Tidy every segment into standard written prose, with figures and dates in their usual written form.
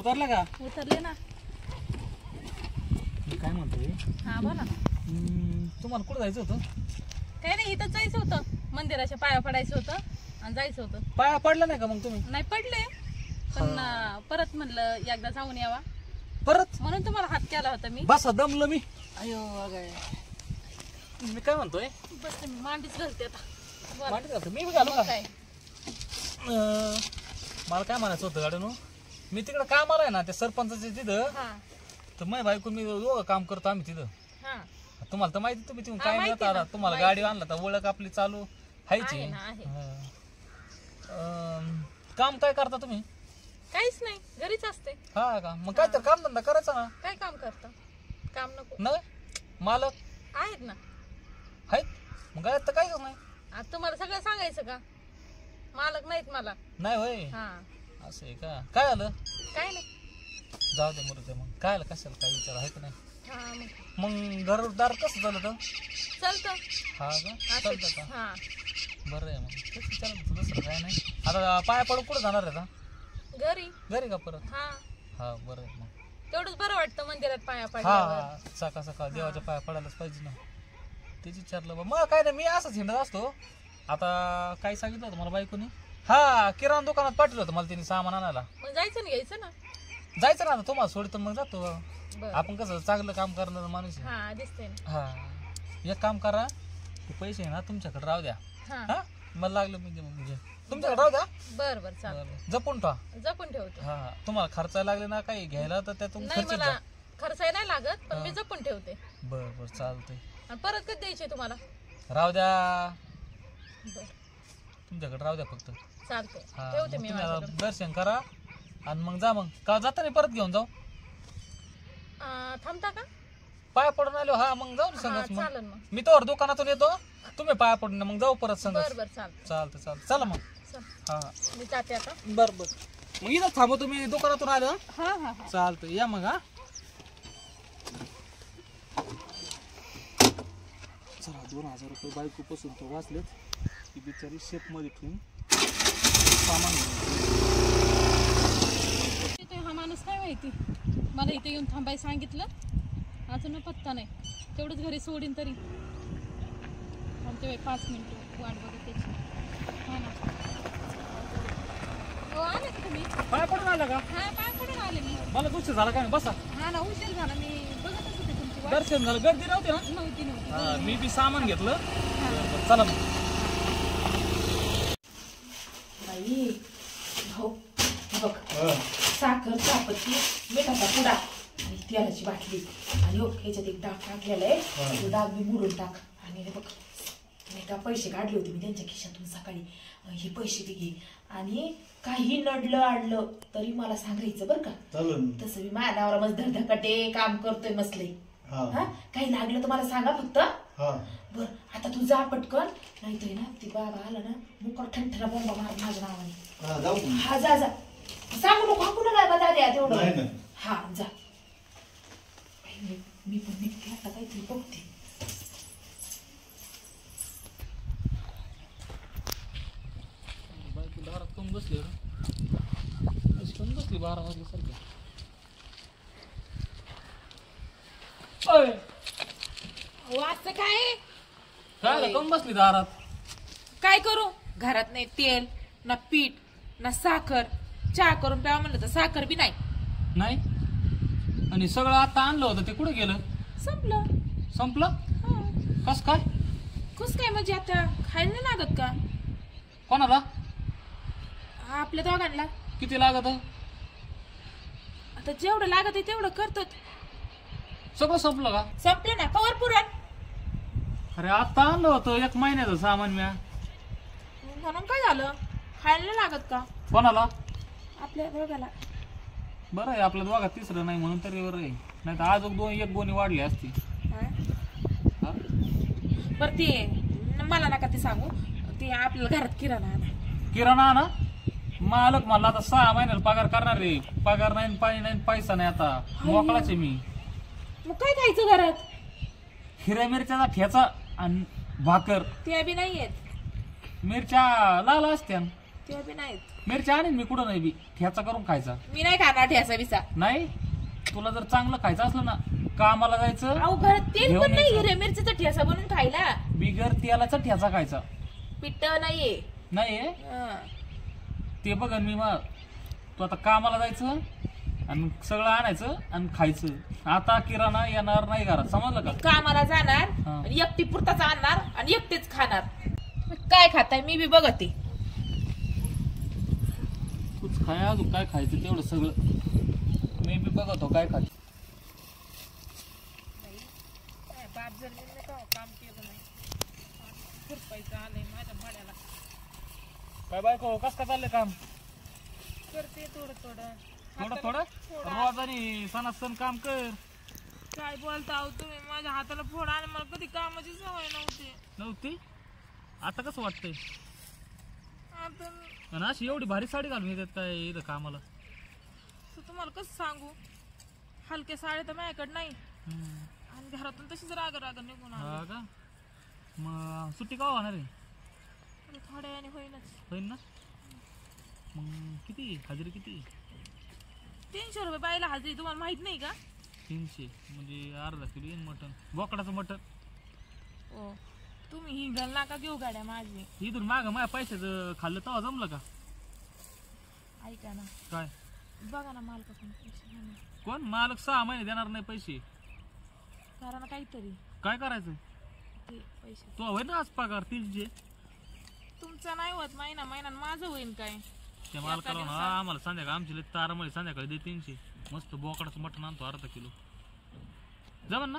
उतरला का? उतरले ना. मी काय म्हणतोय, हा बोला ना. तुम्हाला कुठं जायचं होतं? काही नाही, इथं जायचं होतं, मंदिराच्या पाया पडायचं होतं आणि जायचं होतं. पाया पडला नाही का मग तुम्ही? नाही पडले, पण परत म्हणलं एकदा जाऊन यावा, परत म्हणून तुम्हाला हात केला होता मी. बसा दमलं मी. अयो अगं, मी काय म्हणतोय, बस मी मांडीच घालते आता. मांडी घालतो मी घालू का? काय मला काय म्हणायचं होतं गाडीनो, मी तिकडं कामाला आहे ना त्या सरपंचाच्या तिथं, हा तर मग बायको मी दोघं काम करतो आम्ही तिथं. हा तुम्हाला तर माहिती, तुम्ही तिथून हा, काय माहिती मिळत आला, ना, तुम्हाला माहिती. गाडी आणला तर ओळख आपली चालू हायची. आहे ना, आहे. काम काय करता तुम्ही? काहीच नाही, घरीच असते. हा का? मग काय तर काम धंदा करायचा ना. काय काम करता? काम नको. नाही मालक आहेत ना. आहेत, मग काय तर काहीच नाही. आता तुम्हाला सगळं सांगायचं का? मालक नाहीत मला. नाही होय, हा असं आहे का? काय आलं? काय नाही. जाऊ दे मरू दे, मग काय आलं, कशाला काय विचार आहे का नाही? हा मग घरदार कसं चालत? चालतं. हा का? चालतं का? हा बरं आहे, मग तेच विचारलं, दुसरं काय नाही. आता पाया पडून कुठं जाणार आहे आता? घरी. घरी का परत? हा हा बरं आहे मग. तेवढंच बरं वाटतं मंदिरात पाया हा पडल्यावर. हा, सकाळ सकाळ देवाच्या पाया पडायलाच पाहिजे ना. तेच विचारलं बा. मग काय नाही, मी असंच हिंडत असतो. आता काय सांगितलं होतं मला बायकोनी? हा, किराणा दुकानात पाठवलं होतं मला तिने सामान आणायला. मग जायचं ना, घ्यायचं ना. जायचं ना, आता तुम्हाला सोडतो मग जातो. बरं. आपण कसं चांगलं काम करणार माणूस आहे. हा दिसते ना. हा, एक काम करा, ते पैसे आहे ना तुमच्याकडे राहू द्या. हा हा, मला लागलं मी म्हणजे तुमच्याकडे राहू द्या. बर बर चाल. बरं, जपून ठेवा. जपून ठेवते. हा, तुम्हाला खर्चायला लागले ना काही घ्यायला तर त्यातून नाही खर्च मला खर्चाय नाही लागत, पण मी हा. जपून ठेवते. बरं बरं चालतंय. आणि परत कधी द्यायचे तुम्हाला? राहू द्या, बर तुमच्याकडे राहू द्या फक्त. चालते, हा, ठेवते मग मी तुम्ही आता माझ्याकडे. दर्शन करा आणि मग जा. मग का जाताना परत घेऊन जाऊ? थांबता का? पाया पडून आलो. हा, मग जाऊ ना हा संगच. मग चालेल मग. मी तर दुकानातून येतो, तुम्ही पाया पडून मग जाऊ परत संगच. बर बर चालते. चालतं चालतं, चला मग. चल, हा मी जाते आता. बरं बरं, मग इथं थांबू, तुम्ही दुकानातून आलो. हा हा हा चालतं, या मग. हा चला, 2000 रुपये बायको पासून तो वाचलेत. ती बिचारी शेप मध्ये ठेवून सामान घेऊन. इथे हा माणूस काय माहिती, मला इथे येऊन थांबायला सांगितलं, अजून पत्ता नाही. तेवढंच घरी सोडीन तरी. थांबते 5 मिनिटं वाट बघत त्याची. हा ना. हो आले का तुम्ही? पाया पडून आला का? हा पाय पडून आले मी. मला उशीर झाला काय? बसा. हा ना, उशीर झाला, मी बघतच होते तुमची वाट. दर्शन झालं, गर्दी नव्हती ना? नव्हती नव्हती. हा, मी बी सामान घेतलं. बरं, चला मग. बाई हो बघ, साखर, चापत्ती, मिठाचा पुडा आणि तेलाची बाटली आणि हो ह्याच्यात एक डाग टाकलेला आहे. तो डाग मी मुरून टाक. आणि हे बघ, नाही का पैसे काढले होते मी त्यांच्या खिशातून सकाळी. हे पैसे बी घे आणि काही नडलं आडलं तरी मला सांगायचं बरं का. तसं मी माझ्या नावाला मस्त धडधकाटे काम करतोय मसले. हा, काही लागलं तर मला सांगा फक्त. बर, आता तू जा पटकन, नाहीतर ना ती बाबा आला ना मुकर ठणठणा बोंबा मार माझ्या नावाने. हा जा जा, सांगू नको कुणाला बता द्या तेवढं. हा जा. मी पण निघते आता, काहीतरी बघते. बायको दारात कमी बसली कमी बसली 12 वाजल्यासारखं. असं काय काय कमी बसली दारात? काय करू? घरात नाही तेल ना पीठ ना साखर. चहा करून प्यावा म्हणलं तर साखर बी नाही. नाही, आणि सगळं आता आणलं होतं ते कुठे गेलं? संपलं. संपलं? कस काय? कस काय म्हणजे आता खायला नाही लागत का कोणाला? आपल्या दोघांना? किती लागत? आता जेवढं लागत आहे तेवढं करतो. सगळं संपलं का? संपलं ना, कवर पुरण. अरे आता आणलं होतं 1 महिन्याचं सामान म्या. म्हणून काय झालं? खायला नाही लागत का कोणाला? आपल्या दोघाला? बरं आहे, आपल्या दोघात तिसरं नाही म्हणून तरी बरं आहे. नाही तर आज 1 गोणी वाढली असती. हा? बरं ते मला नका ते सांगू. ते आपल्याला घरात किराणा आणा. किराणा ना, मालक मला आता 6 महिन्याला पगार करणार रे. पगार नाही, पाणी नाही, पैसा नाही. आता मोकळाच आहे मी. मग काय खायचं घरात? हिरव्या मिरच्याचा ठेचा आणि भाकर. ते बी नाही येत. मिरच्या लाल असत्या. ते बी नाहीत. मिरच्या आणीन मी, कुठं नाही बी. ठ्याचा करून खायचा. मी नाही खाणार ठ्यासा बिसा. नाही, तुला जर चांगलं खायचं असलं ना, कामाला जायचं. अहो घरात तेल घेऊन पण नाही यायचं. रे मिरचीचा ठ्यासा बनवून खायला. बिगर तेलाचा ठ्याचा खायचा. पिट्ट नाहीये. नाही हं. ते बघ मी मग, तू आता कामाला जायचं आणि सगळं आणायचं आणि खायचं. आता किराणा येणार नाही घरात, समजलं का? कामाला जाणार हा. आणि एकटी पुरताच आणणार आणि एकटीच खाणार. काय खाताय मी बी बघते. तूच खाय, अजून काय खायचं तेवढं सगळं मी बी बघतो काय खायचं. बाप जर काम केलं नाही खुरपायचं आलंय माझ्या भाड्याला. काय बायको, कस काय चाललंय काम? करते थोडं थोडं. थोडं थोडं रोज आणि सण काम कर. काय बोलता आहो तुम्ही, माझ्या हाताला फोड आणि मला कधी कामाची सवय नव्हती, आता कसं वाटतंय? आता आणि अशी एवढी भारी साडी घालून येतात काय इथं कामाला? तुम्हाला कसं सांगू, हलक्या साड्या तर माझ्याकडे नाही आणि घरातून तशीच राग निघून हा का? मग सुट्टी का होणार आहे? थोड्या वेळाने होईनच. होईल ना? मग किती हजेरी किती? 300 रुपये बायला हजरी. तुम्हाला माहित नाही का? 300 म्हणजे अर्धा किलो येईन मटण, बोकडाचं मटण. हो, तुम्ही हिंगल नाका घेऊ गाड्या माझी. इथून माग माझ्या पैशाचं खाल्लं तेव्हा जमलं का? ऐका ना, काय बघा ना मालकाकडून पैसे घ्या ना. कोण मालक 6 महिने देणार नाही पैसे? करा ना काहीतरी. काय करायचं? ते पैसे तो होय ना आज पगार 300. तुमचा नाही होत महिना महिना, माझं होईन काय? त्या मालकाला ना आम्हाला संध्याकाळी आमची तारामळी संध्याकाळी दे 300. मस्त बोकडाचं मटण आणतो अर्धा किलो, जमन ना?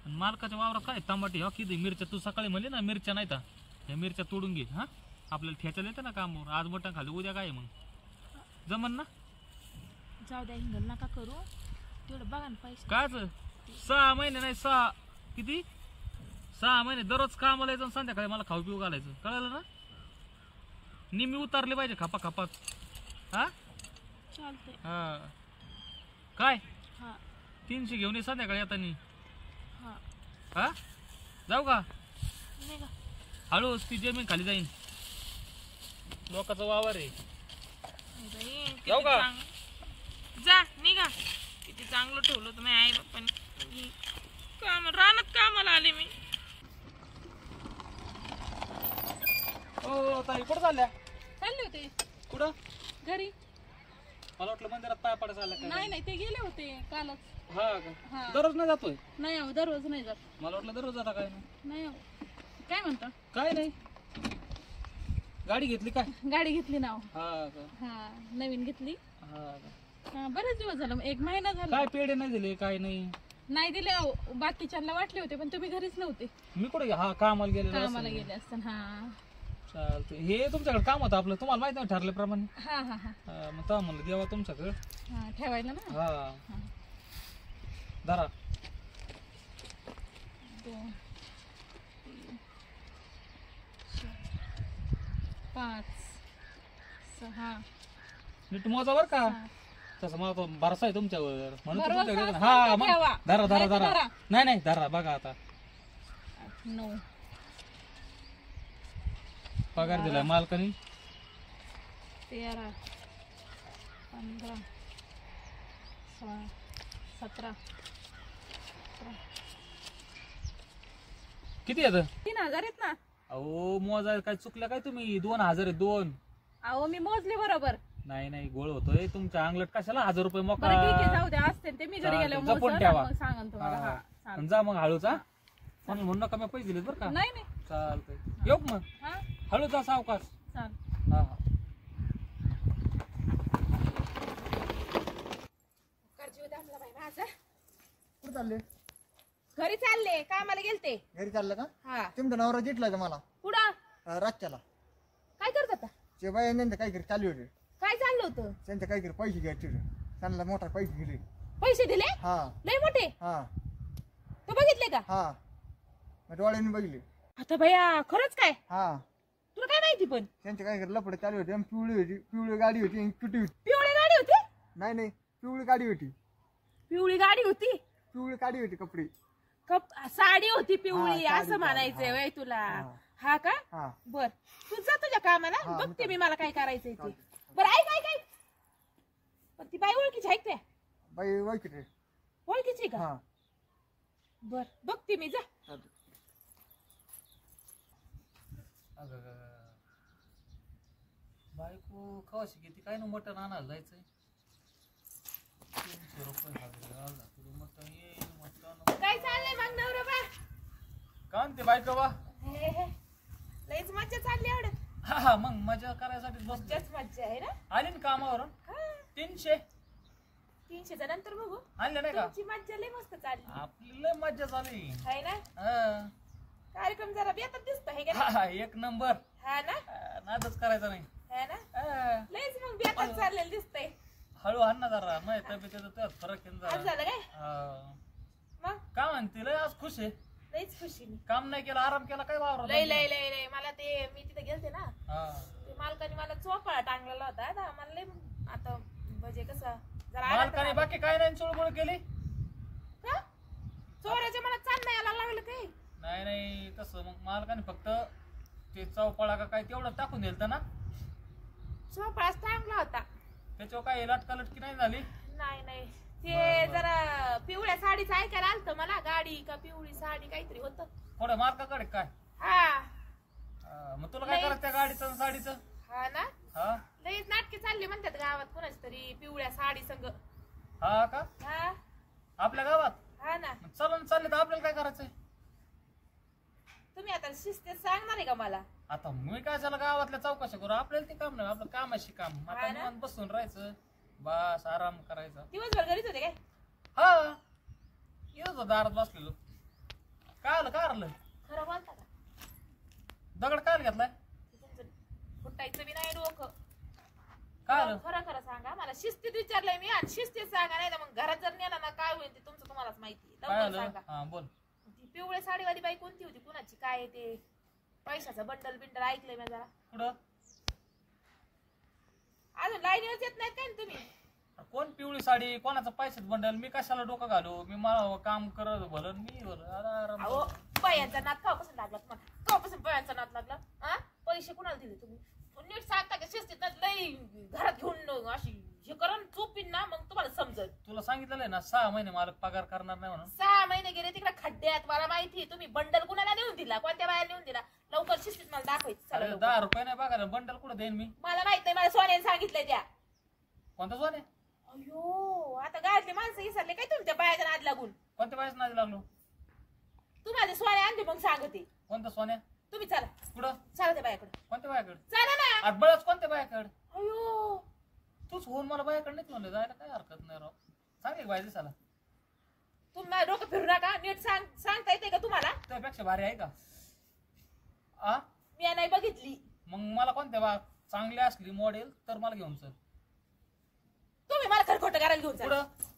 आणि मालकाच्या वावरात काय टमाटे, हो किती मिरच्या. तू सकाळी म्हणले ना मिरच्या नाही, त्या मिरच्या तोडून घे. हा, आपल्याला ठेचायला येते ना कामावर. आज मटण खाली, उद्या काय मग जमन ना? जाऊ द्या, हिंगल नका करू. तेवढं बघा ना पैसे. कायच 6 महिने नाही, 6 किती 6 महिने दररोज कामाला यायचं, संध्याकाळी मला खाऊ पिऊ घालायचं. कळलं ना? निम्मी उतारले पाहिजे खापा खापात. हा चालतंय. हा काय हा 300 घेऊन ये संध्याकाळी येतानी. हा हा जाऊ का? नाही का? हळूच, ती जमीन खाली जाईन. लोकांचा वावर आहे. बाई, किती जाऊ का? जा निघा. किती चांगलं ठेवलं तुम्ही आई बाप्पानी. काम रानात कामाला आले मी. हो ताई, कुठं चालल्या? चालले होते कुठं? घरी. मला वाटलं मंदिरात पाय पडायचं आलं काय. नाही नाही, ते गेले होते कालच. हा का? हा. दररोज नाही जातोय? नाही अहो, दररोज नाही जात. मला वाटलं दररोज जाता काय. नाही अहो. काय म्हणता? काय नाही, गाडी घेतली काय? गाडी घेतली ना अहो. हा का? हा, नवीन घेतली. हा का? हा, बरेच दिवस झालं, 1 महिना झाला. काय पेढे नाही दिले, काय नाही? नाही दिले अहो, बाकीच्यांना वाटले होते पण तुम्ही घरीच नव्हते, मी कुठे? हा कामाला गेले. कामाला गेले असताना. हा चालतंय. हे तुमच्याकडे काम होतं आपलं, तुम्हाला माहिती नाही ठरल्याप्रमाणे. हा हा हा मग तेव्हा म्हणलं देवा तुमच्याकडे. हा, ठेवायला ना. हा धरा. 2 3 4 5 6 नीट मोजा बर का? 7. तसं मला तो भरसा आहे तुमच्यावर, म्हणून तर भरवसा तुमच्याकडे. असला हा तर मग ठेवा. धरा धरा नाही तर धरा. धरा. नाही नाही धरा, बघा आता 9 पगार दिलाय मालकानी. 13 15 16 17 किती येतं? 3000 आहेत ना. अहो मोजा काय चुकल्या काय तुम्ही? 2000 आहे 2. अहो मी मोजले बरोबर. नाही नाही, गोळ होतोय तुमच्या अंगलट. कशाला 1000 रुपये मोका? बरं ठीक आहे, जाऊ द्या. असते ते मी घरी चालतंय, गेल्यावर जपून मोजलं ठेवा. ना, मग सांगा ना तुम्हाला. हा चालतंय. आणि जा मग हळूचा. म्हणून म्हणून नका, मी पैसे दिलेत बरं का? नाही नाही चालतंय, येऊ का मग? हा हळू जा, सावकाश. चाल. हा हा. कुठे चालले? घरी चालले, कामाला गेलते. घरी चाललं का? हा तुमचा नवरा जिटला का मला कुठं? रातच्याला? काय करत होता? ते बाई त्यांचं काहीतरी चालू होते. काय चाललं होतं? त्यांचं काहीतरी पैसे घ्यायचे होते. त्यांना मोठा पैसे दिले. पैसे दिले? हा लय मोठे? हा तू बघितले का? हा मग डोळ्यांनी बघितले. आता भैया खरंच काय? हा तुला काय माहिती? पण त्यांचे काहीतरी लपडे चालू होते. आणि पिवळी होती, पिवळी गाडी होती आणि तुटी होती. पिवळी गाडी होती? नाही नाही, पिवळी गाडी होती. पिवळी गाडी होती? पिवळी गाडी होती. कपडे साडी होती पिवळी हा, साडी, असं म्हणायचंय हा. वय तुला? हा. हा का हा बर तू जा तुझ्या कामाला हा, बघते मी मी मला काय करायचंय ते चालतंय. बरं ऐक पण ती बाई ओळखीची आहे त्या बाई ओळखीत आहे. ओळखीची का हा बर बघते मी जा चालतंय. बायको कवाशी किती काय ना मटण आणायला जायचंय 300 रुपये झाले मटण ये मटण काय चाललंय मग नवरा का म्हणते बायको बा लईच मज्जा चालली एवढं हा हा मग मजा करायसाठी बस मज्जाच मज्जा आहे ना आली ना कामावरून हा 300 300च्या नंतर बघू आणले नाही का तुमची मज्जा लई मस्त चालली आपली लय मज्जा झाली आहे ना हा. कार्यक्रम जरा बेतात दिसतो आहे का हा, नाही? हा, एक नंबर हा ना नादच करायचा नाही है ना हा. लईच मग बेतात चाललेलं दिसतंय हळू आण ना जरा माझ्या तब्येतीचा त्यात फरक आहे ना आज जरा झालं काय हा. मग काय म्हणते लय आज खुश आहे लईच खुशी मी काम नाही केलं आराम केला काय वावर लई लई लई लई मला ते मी तिथे गेलते ना हा ते मालकाने मला चोपाळा टांगलेला होता आता मला लई आता म्हणजे कसं जरा आनंद मालकाने झाला. बाकी काय नाही चुळबुळ केली का? चोराच्या मला चांद नाही यायला लागलं काही नाही नाही तसं मग मालकाने फक्त ते चौपाळा का काय तेवढं टाकून दिलं ना चोपाळाच टांगला होता त्याच्यावर काय लटका लटकी नाही झाली नाही नाही ते बरं. जरा पिवळ्या साडीचं ऐकायला आलतं मला गाडी का पिवळी साडी काहीतरी होतं थोडं मालकाकडे काय हा मग तुला काय नाही. करायचं त्या गाडीचं आणि साडीचं हा ना हा लईच नाटके चालले म्हणतात गावात कोणाच तरी पिवळ्या साडी संग हा का हा आपल्या गावात हा ना मग चलन चालले तर आपल्याला काय करायचंय तुम्ही आता शिस्तीत सांगणार आहे का मला आता मी काय झालं गावातल्या चौकशा करू आपल्याला ते काम नाही आपलं कामाशी काम आता हा ना? निवांत बसून राहायचं बस आराम करायचा दिवसभर घरीच होते काय हा येत होतो दारात बसलेलो काय आलं काय आलं खरं बोलता का दगड काय घेतलाय तुमचं फुटायचं बी नाही डोकं काय आलं खरं खरं सांगा मला शिस्तीत विचारलंय मी आणि शिस्तीत सांगा नाही तर मग घरात जर नेला ना काय होईल ते तुमचं तुम्हालाच माहिती काय लवकर आलं सांगा हा बोल ती पिवळ्या साडीवाली बाई कोणती होती कुणाची काय आहे ते पैशाचं बंडल बिंडल ऐकलंय मी जरा कुठं अजून लाईनीवर येत नाहीत काय न तुम्ही कोण पिवळी साडी कोणाचं पैशात बंडल मी कशाला डोकं घालू मी मला काम करत भलं मी भलं आराम अहो बायांचा नाद केव्हापासून लागला तुम्हाला केव्हापासून बायांचा नाद लागला हा पैसे कुणाला दिले तुम्ही नीट सांगता का शिस्तीत लई घरात घेऊन अशी हे करून चोपीन ना मग तुम्हाला समजल तुला सांगितलेलं आहे ना 6 महिने मला पगार करणार नाही म्हणून 6 महिने गेले तिकडे खड्ड्यात मला माहिती तुम्ही बंडल कुणाला नेऊन दिला कोणत्या बाया नेऊन दिला लवकर शिस्तीत मला दाखवायचं चला अरे लवकर. 10 रुपये नाही बघायला बंडल कुठं देईन मी मला माहित नाही मला सोन्याने सांगितलंय त्या कोणता सोने अयो आता गावातले माणसं विसरले काय तुमच्या बायाच्या नाद लागून कोणत्या बायच नाही लागलो तू माझे सोन्या आणते मग सांगते कोणता सोन्या तुम्ही चला कुठं चला त्या बायाकडे कोणत्या बायाकडे चला ना अरे बळच कोणत्या बायाकडे अयो तूच होऊन मला बायाकडे नाही म्हणलं जायला काय हरकत नाही राव सांग बाय दिसाला तुम्ही माझं डोकं फिरू नका नीट सांगता येते का तुम्हाला त्यापेक्षा भारी आहे का आ मी नाही बघितली मग मला कोणत्या बा चांगली असली मॉडेल तर मला घेऊन चल तुम्ही मला खरखोटं करायला घेऊन चला कुठं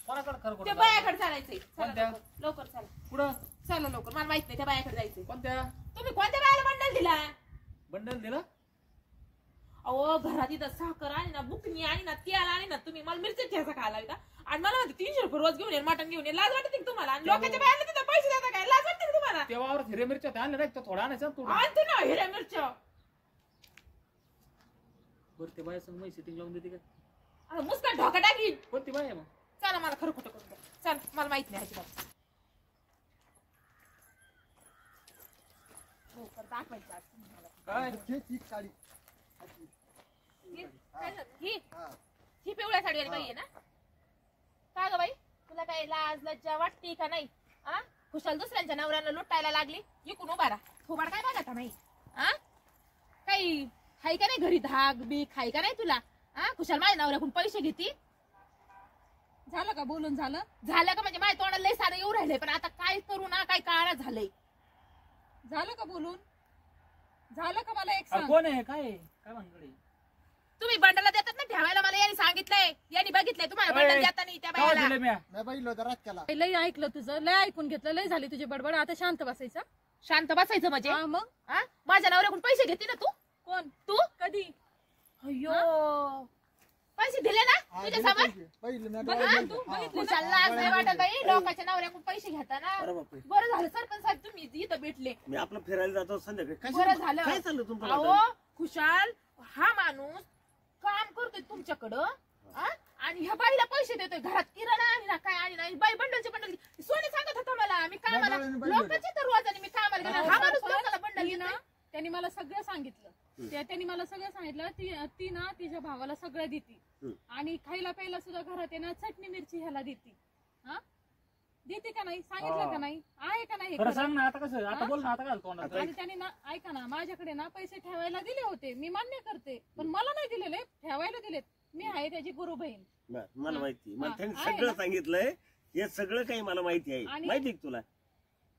कोणाकडे खरं त्या कुठं बायाकडे चालायचंय चला कोणत्या? लवकर चला कुठं चला लवकर मला माहित नाही त्या बायाकडे जायचंय कोणत्या तुम्ही कोणत्या बायाला बंडल दिला बंडल दिला अहो घरात इथं साखर आणि ना बुकनी आणि ना तेल आणि ना तुम्ही मला मिरची ठेचा खायला का आणि मला म्हणते 300 रुपये रोज घेऊन ये मटण घेऊन ये लाज वाटते का तुम्हाला आणि लोकांच्या बायांना तिथं पैसे देता काय लाज वाटते का तुम्हाला त्या वावरात हिरे मिरच्या होत्या, आणल्या नाही तर थोडा आणायचा तू आणते ना हिऱ्या मिरच्या बरं ते बाय संग मी सिटिंग लावून देते का आता मुस्कान ढोका टाकीन कोणती बाय आहे मग चला मला खरं खोटं करून द्या. चल मला माहित नाही अजिबात लवकर दाखवायचं आज तुम्ही मला. काय ही साडी ही हा ही पिवळ्या साडीवाली बाई आहे ना का ग बाई तुला काही लाज लज्जा वाटते का नाही आ खुशाल दुसऱ्यांच्या नवऱ्याला लुटायला लागली इकून उभा राहा थोबाड काय बघा नाही आ काही हाय का नाही घरी धाक बीक हाय का नाही तुला आ खुशाल माझ्या नवऱ्याकडून पैसे घेती झालं का बोलून झालं झालं का म्हणजे माझ्या तोंडाला लय सारं येऊ राहिले पण आता काय करू ना काय काळा झालंय झालं का बोलून झालं का मला एक अरे सांग कोण आहे काय काय भानगडी तुम्ही बंडला देतात ना ठेवायला मला यांनी सांगितलंय यांनी बघितलंय तुम्हाला अय, बंडल देता नाही त्या काय बायाला दिलं म्या नाही बघितलं होतं रातच्याला लय ऐकलं तुझं लय ऐकून घेतलं लय झाली तुझी बडबड आता शांत बसायचं शांत बसायचं म्हणजे हा मग आ? माझ्या नवऱ्याकडून पैसे घेते ना तू कोण तू कधी अयो पैसे दिले ना तुझ्या समोर पहिले मी बघा आता तू बघितलं ना? खुशालला असं नाही वाटत बाई लोकांच्या नवऱ्याकडून पैसे घेताना अरे बापरे. बरं झालं सरपंच साहेब तुम्ही इथं भेटले मी आपलं फिरायला जातो संध्याकाळी बरं काय झालं काय चाललं तुमचं अहो आता? खुशाल हा माणूस काम करतोय तुमच्याकडं आ? आणि ह्या बाईला पैसे देतोय घरात किराणा आणि ना काय आणि नाही बाई बंडलचे बंडल सोने सांगत होता मला मी कामाला बंडल आणि बंडल. लोकांची तर रोज आणि मी कामाला गेले हा माणूस लोकांना बंडल ती ना देतोय. त्यांनी मला सगळं सांगितलं त्यांनी मला सगळं सांगितलं ती ना तिच्या भावाला सगळं देते आणि खायला प्यायला सुद्धा घरात आहे ना चटणी मिरची ह्याला देते हा देते का नाही सांगितलं का नाही आहे का नाही हे खरं खरं? सांग ना आता कसं आता बोल ना आता घाल तोंडात आणि त्यांनी ना ऐका ना माझ्याकडे ना पैसे ठेवायला दिले होते मी मान्य करते पण मला नाही दिलेले ठेवायला दिलेत मी आहे त्याची गुरु बहीण बरं, मला माहिती मला हा, त्यांनी आहे सगळं ना? सांगितलंय हे सगळं काही मला माहिती आहे आणि- माहिती आहे का तुला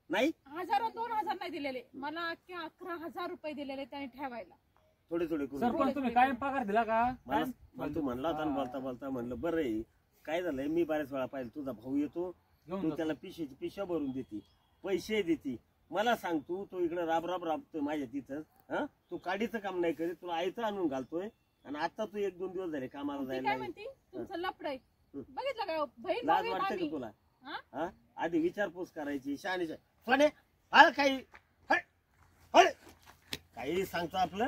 नाही 1000-2000 नाही दिलेले मला 11,000 रुपये दिलेले त्याने ठेवायला थोडे थोडे करून सरपंच तुम्ही कायम पगार दिला का मला तू म्हणला होता ना बोलता बोलता म्हणलं बरं आहे काय झालंय मी बऱ्याच वेळा पाहिलं तुझा भाऊ येतो घेऊन तू जातो. त्याला पिशव्या भरून देते पैसे देते मला सांग तू इकडे राबतोय माझ्या तिथं हा तू काडीचं काम नाही करीत तुला आयतं आणून घालतोय आणि आता तू 1-2 दिवस झाले कामाला ती जायला काय म्हणती तुमचं लपड आहे बघितलं का बहीण लाज भाऊ आहेत वाटते आम्ही. का तुला हा? हा आधी विचारपूस करायची शहाणी सोने हा काही हट, हट. काही सांगतो आपलं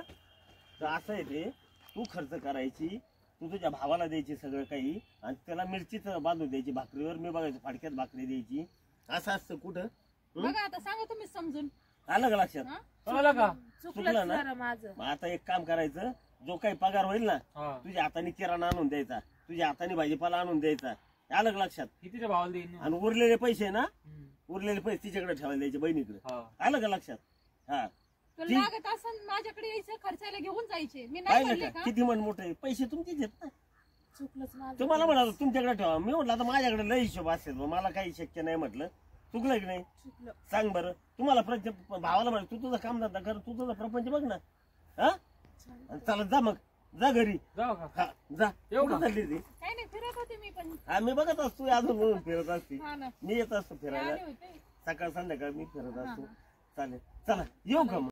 तर असं आहे ते तू खर्च करायची तू तुझ्या भावाला द्यायची सगळं काही आणि त्याला मिरचीच बांधून द्यायची भाकरीवर मी बघायचं फाडक्यात भाकरी द्यायची असं असतं कुठं बघा आता सांगा तुम्ही समजून आलं का लक्षात हा? कळलं का चुकलं ना? जरा माझं मग आता एक काम करायचं जो काही पगार होईल ना हा. तुझ्या हाताने किराणा आणून द्यायचा तुझ्या हाताने भाजीपाला आणून द्यायचा आलं का लक्षात कितीच्या भावाला देईन आणि उरलेले पैसे ना उरलेले पैसे तिच्याकडे ठेवायला द्यायचे बहिणीकडे हा. आलं का लक्षात हा तुला लागत असं माझ्याकडे यायचं खर्चायला घेऊन जायचे मी नाही पाहिलं म्हणले का का किती मन मोठे आहे. पैसे तुमचेच आहेत ना चुकलंच माझं तुम्हाला म्हणाल तुमच्याकडे ठेवा मी म्हटलं आता माझ्याकडे लय हिशोब असेल मग मला काही शक्य नाही म्हटलं चुकलं की नाही चुकलं सांग बरं तुम्हाला भावाला म्हणाल तू तुझं काम धंदा कर तू तुझा प्रपंच बघ ना हा आणि चला जा मग जा घरी जाऊ का हा जा येऊ का? कुठं चालली ती काही नाही फिरत होते मी पण हा मी बघत असतो अजून म्हणून फिरत असते हा ना मी येत असतो मी फिरायला आले होते सकाळ संध्याकाळ मी फिरत असतो चालेल चला येऊ का मग